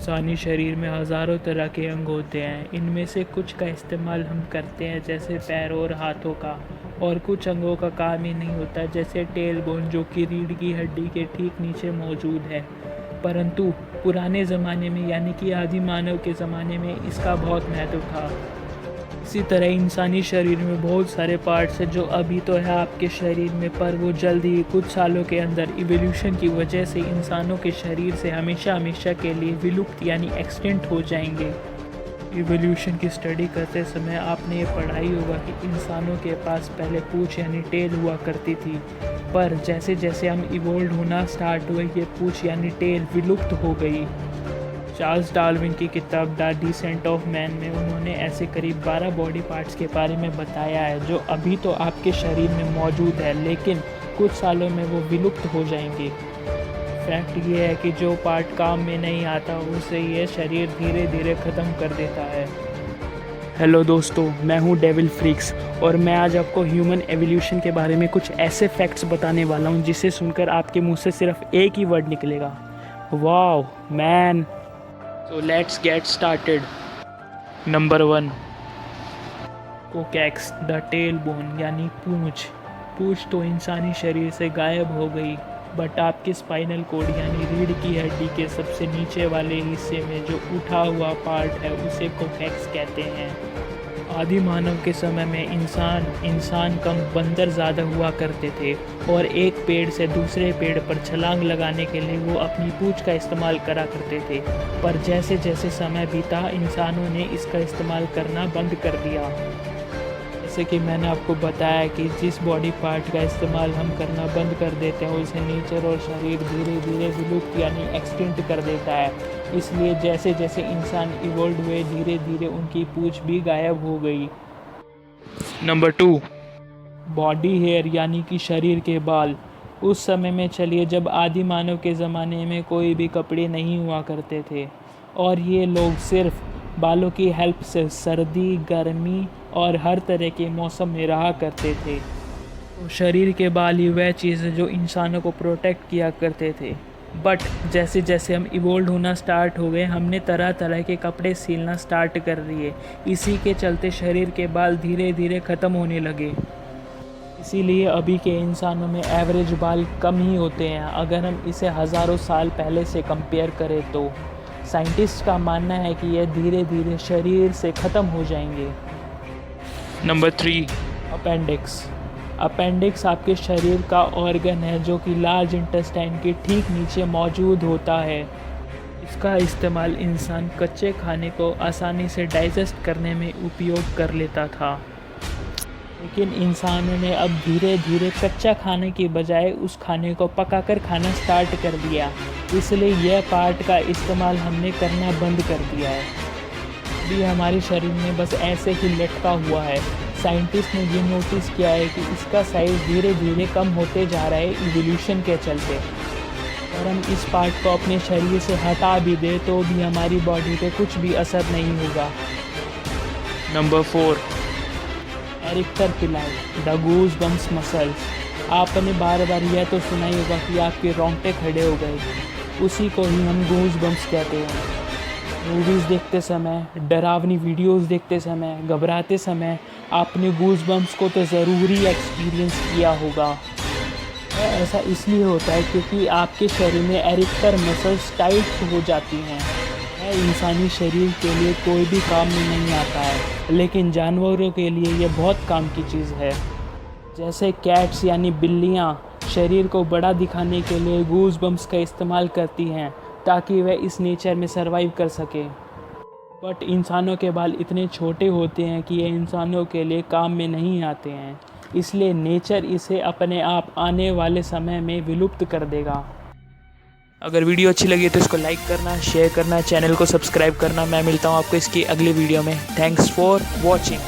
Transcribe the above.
इंसानी शरीर में हज़ारों तरह के अंग होते हैं। इनमें से कुछ का इस्तेमाल हम करते हैं, जैसे पैरों और हाथों का, और कुछ अंगों का काम ही नहीं होता, जैसे टेल बोन, जो कि रीढ़ की हड्डी के ठीक नीचे मौजूद है। परंतु पुराने ज़माने में, यानी कि आदि मानव के ज़माने में, इसका बहुत महत्व था। इसी तरह इंसानी शरीर में बहुत सारे पार्ट्स हैं जो अभी तो है आपके शरीर में, पर वो जल्द ही कुछ सालों के अंदर इवोल्यूशन की वजह से इंसानों के शरीर से हमेशा हमेशा के लिए विलुप्त यानी एक्सटिंक्ट हो जाएंगे। इवोल्यूशन की स्टडी करते समय आपने ये पढ़ा ही होगा कि इंसानों के पास पहले पूंछ यानी टेल हुआ करती थी, पर जैसे जैसे हम इवोल्व होना स्टार्ट हुए ये पूंछ यानी टेल विलुप्त हो गई। चार्ल्स डार्विन की किताब द डिसेंट ऑफ मैन में उन्होंने ऐसे करीब 12 बॉडी पार्ट्स के बारे में बताया है जो अभी तो आपके शरीर में मौजूद है, लेकिन कुछ सालों में वो विलुप्त हो जाएंगे। फैक्ट ये है कि जो पार्ट काम में नहीं आता उसे ये शरीर धीरे धीरे ख़त्म कर देता है। हेलो दोस्तों, मैं हूँ डेविल फ्रीक्स और मैं आज आपको ह्यूमन एवोल्यूशन के बारे में कुछ ऐसे फैक्ट्स बताने वाला हूँ जिसे सुनकर आपके मुंह से सिर्फ एक ही वर्ड निकलेगा, wow man. So let's get started. Number 1, coccyx the tail bone यानी पूंछ। पूंछ तो इंसानी शरीर से गायब हो गई, बट आपके स्पाइनल कोड यानी रीढ़ की हड्डी के सबसे नीचे वाले हिस्से में जो उठा हुआ पार्ट है उसे कोकैक्स कहते हैं। आदि मानव के समय में इंसान कम बंदर ज़्यादा हुआ करते थे और एक पेड़ से दूसरे पेड़ पर छलांग लगाने के लिए वो अपनी पूंछ का इस्तेमाल करा करते थे, पर जैसे जैसे समय बीता इंसानों ने इसका इस्तेमाल करना बंद कर दिया। जैसे कि मैंने आपको बताया कि जिस बॉडी पार्ट का इस्तेमाल हम करना बंद कर देते हैं उसे नेचर और शरीर धीरे धीरे विलुप्त यानी एक्सटिंक्ट कर देता है। इसलिए जैसे जैसे इंसान इवोल्व हुए धीरे धीरे उनकी पूंछ भी गायब हो गई। नंबर 2, बॉडी हेयर यानी कि शरीर के बाल। उस समय में चलिए जब आदि मानव के ज़माने में कोई भी कपड़े नहीं हुआ करते थे और ये लोग सिर्फ बालों की हेल्प से सर्दी, गर्मी और हर तरह के मौसम में रहा करते थे। तो शरीर के बाल ही वह चीज़ है जो इंसानों को प्रोटेक्ट किया करते थे। बट जैसे जैसे हम इवोल्व होना स्टार्ट हो गए हमने तरह तरह के कपड़े सिलना स्टार्ट कर दिए। इसी के चलते शरीर के बाल धीरे धीरे ख़त्म होने लगे। इसीलिए अभी के इंसानों में एवरेज बाल कम ही होते हैं अगर हम इसे हज़ारों साल पहले से कंपेयर करें तो। साइंटिस्ट का मानना है कि यह धीरे धीरे शरीर से ख़त्म हो जाएंगे। Number 3, appendix. अपेंडिक्स आपके शरीर का ऑर्गन है जो कि लार्ज इंटेस्टाइन के ठीक नीचे मौजूद होता है। इसका इस्तेमाल इंसान कच्चे खाने को आसानी से डाइजेस्ट करने में उपयोग कर लेता था, लेकिन इंसानों ने अब धीरे धीरे कच्चा खाने की बजाय उस खाने को पकाकर खाना स्टार्ट कर दिया। इसलिए यह पार्ट का इस्तेमाल हमने करना बंद कर दिया है। अभी हमारे शरीर में बस ऐसे ही लटका हुआ है। साइंटिस्ट ने ये नोटिस किया है कि इसका साइज़ धीरे धीरे कम होते जा रहा है इवोल्यूशन के चलते। और हम इस पार्ट को अपने शरीर से हटा भी दें तो भी हमारी बॉडी पे कुछ भी असर नहीं होगा। नंबर 4, एरिक्टर पिलाई द गूज बम्स मसल्स। आपने बार बार यह तो सुना ही होगा कि आपके रोंगटे खड़े हो गए, उसी को ही हम गूज बम्स कहते हैं। मूवीज़ देखते समय, डरावनी वीडियोस देखते समय, घबराते समय आपने गूज बम्स को तो ज़रूरी एक्सपीरियंस किया होगा। ऐसा इसलिए होता है क्योंकि आपके शरीर में एरिक्टर मसल्स टाइट हो जाती हैं। यह इंसानी शरीर के लिए कोई भी काम में नहीं आता है, लेकिन जानवरों के लिए यह बहुत काम की चीज़ है। जैसे कैट्स यानी बिल्लियाँ शरीर को बड़ा दिखाने के लिए गूज बम्स का इस्तेमाल करती हैं ताकि वह इस नेचर में सरवाइव कर सके। बट इंसानों के बाल इतने छोटे होते हैं कि ये इंसानों के लिए काम में नहीं आते हैं, इसलिए नेचर इसे अपने आप आने वाले समय में विलुप्त कर देगा। अगर वीडियो अच्छी लगी तो इसको लाइक करना, शेयर करना, चैनल को सब्सक्राइब करना। मैं मिलता हूँ आपको इसकी अगली वीडियो में। Thanks for watching.